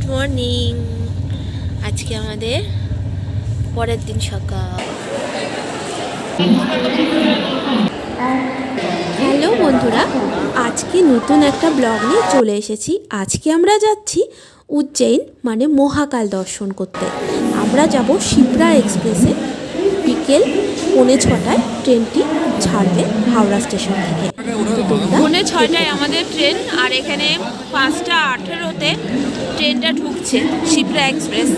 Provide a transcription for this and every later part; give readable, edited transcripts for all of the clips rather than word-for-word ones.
Morning. আজকে আমাদের পরের দিন সকাল। হ্যালো বন্ধুরা, আজকে নতুন একটা ব্লগ নিয়ে চলে এসেছি। আজকে আমরা যাচ্ছি উজ্জয়ন মানে মহাকাল দর্শন করতে। আমরা যাব শিপ্রা এক্সপ্রেসে। বিকেল 6:45 ট্রেনটি ছাড়বে হাওড়া স্টেশন থেকে। 6:45 আমাদের ট্রেন, আর এখানে 5:18-তে ট্রেনটা ঢুকছে শিপ্রা এক্সপ্রেস।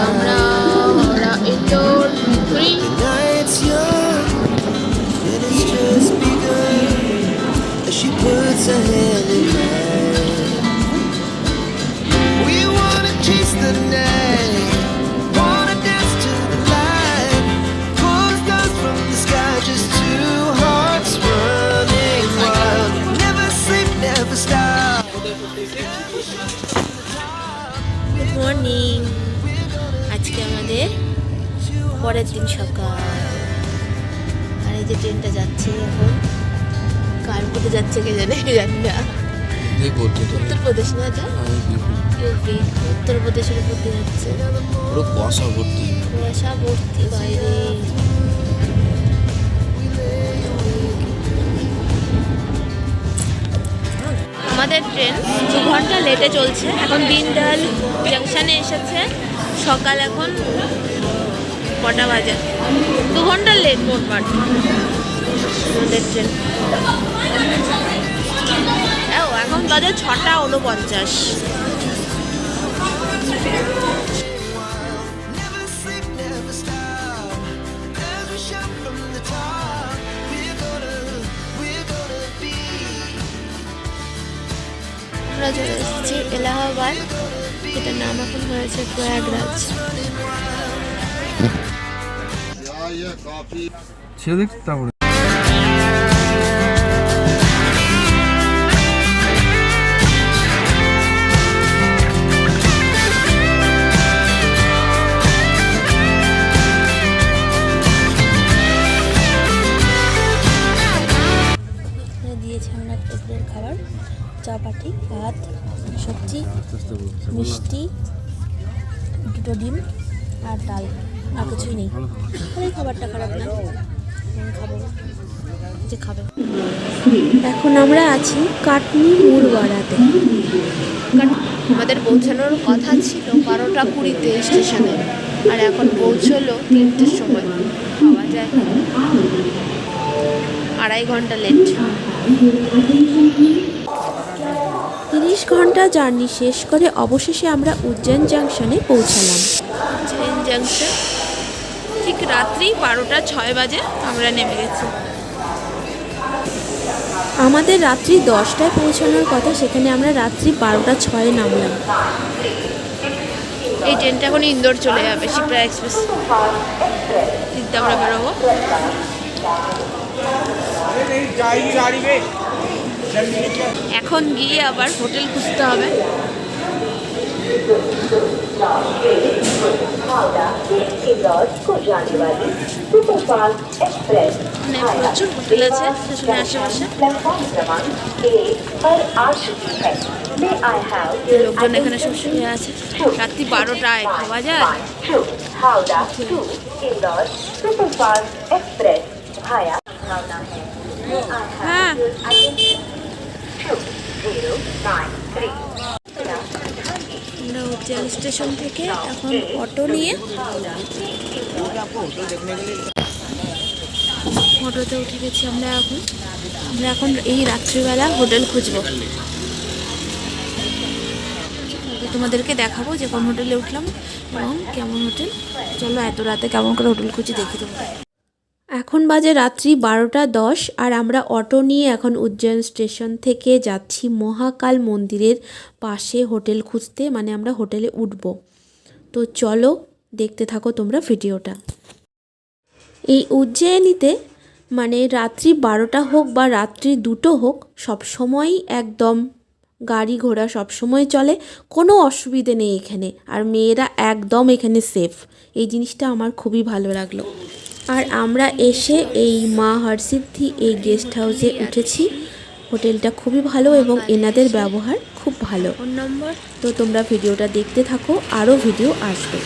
আমরা হাওড়া ইন্দোর ঘুরি। Good morning. আজকে আমাদের পরের দিন সকাল, আর এই যে ট্রেনটা যাচ্ছে এখন। কার কোথায় যাচ্ছে কে জানে, জানি না। উত্তরপ্রদেশ না, যা ইউপি উত্তরপ্রদেশের উপর দিয়ে যাচ্ছে। পুরো কুয়াশা ভর্তি, কুয়াশা ভর্তি বাইরে। আমাদের ট্রেন 2 ঘন্টা লেটে চলছে। এখন দিনদয়াল জাংশনে এসেছে। সকাল এখন কটা বাজে? 2 ঘন্টা লেট মোটমাট আমাদের ট্রেন। এখন বাজে 6:49। আমরা চলে এসেছি এলাহাবাদ, এটার নাম এখন হয়েছে প্রয়াগরাজ। দিয়েছে আমরা দুপুরের খাবার, চাপাটি, ভাত, সবজি, মিষ্টি, 2টো ডিম আর ডাল, আর কিছুই নেই। এই খাবারটা খারাপ না, খাবো যে খাবে। এখন আমরা আছি কাটনি মুরবাড়াতে। আমাদের পৌঁছানোর কথা ছিল 12:20-তে স্টেশনে, আর এখন পৌঁছলো 3টের সময়। পাওয়া যায় 2.5 ঘন্টা লেট। 30 ঘন্টা জার্নি শেষ করে অবশেষে আমরা উজ্জয়ন জাংশনে পৌঁছালাম। উজ্জয়ন জাংশন ঠিক রাত্রি 12:06 বাজে আমরা নেমে গেছি। আমাদের রাত্রি 10টায় পৌঁছানোর কথা, সেখানে আমরা রাত্রি 12:06 নামলাম। এই ট্রেনটা এখন ইন্দোর চলে যাবে, শিপ্রা এক্সপ্রেস। দিকটা আমরা বেরোবো। এখন গিয়ে আবার হোটেল খুঁজতে হবে। প্রচুর হোটেল আছে স্টেশনের আশেপাশে। লোকজন এখানে সব শুয়ে আছে। রাত্রি 12টায় খাওয়া যায়। হ্যাঁ, আমরা উজ্জয়ন স্টেশন থেকে এখন অটো নিয়ে অটোতে উঠে গেছি আমরা এখন এই রাত্রিবেলা হোটেল খুঁজবো। তোমাদেরকে দেখাবো যে কোন হোটেলে উঠলাম এবং কেমন হোটেল। চলো এত রাতে কেমন করে হোটেল খুঁজি দেখি তোমরা। এখন বাজে রাত্রি 12:10, আর আমরা অটো নিয়ে এখন উজ্জয়ন স্টেশন থেকে যাচ্ছি মহাকাল মন্দিরের পাশে হোটেল খুঁজতে, মানে আমরা হোটেলে উঠব। তো চলো দেখতে থাকো তোমরা ভিডিওটা। এই উজ্জয়িনীতে মানে রাত্রি 12টা হোক বা রাত্রি 2টো হোক, সবসময়ই একদম গাড়ি ঘোড়া সবসময় চলে, কোনো অসুবিধে নেই এখানে। আর মেয়েরা একদম এখানে সেফ, এই জিনিসটা আমার খুবই ভালো লাগলো। আর আমরা এসে এই মা হরসিদ্ধি এই গেস্ট হাউসে উঠেছি। হোটেলটা খুবই ভালো এবং এনাদের ব্যবহার খুব ভালো। তো তোমরা ভিডিওটা দেখতে থাকো, আরও ভিডিও আসবে।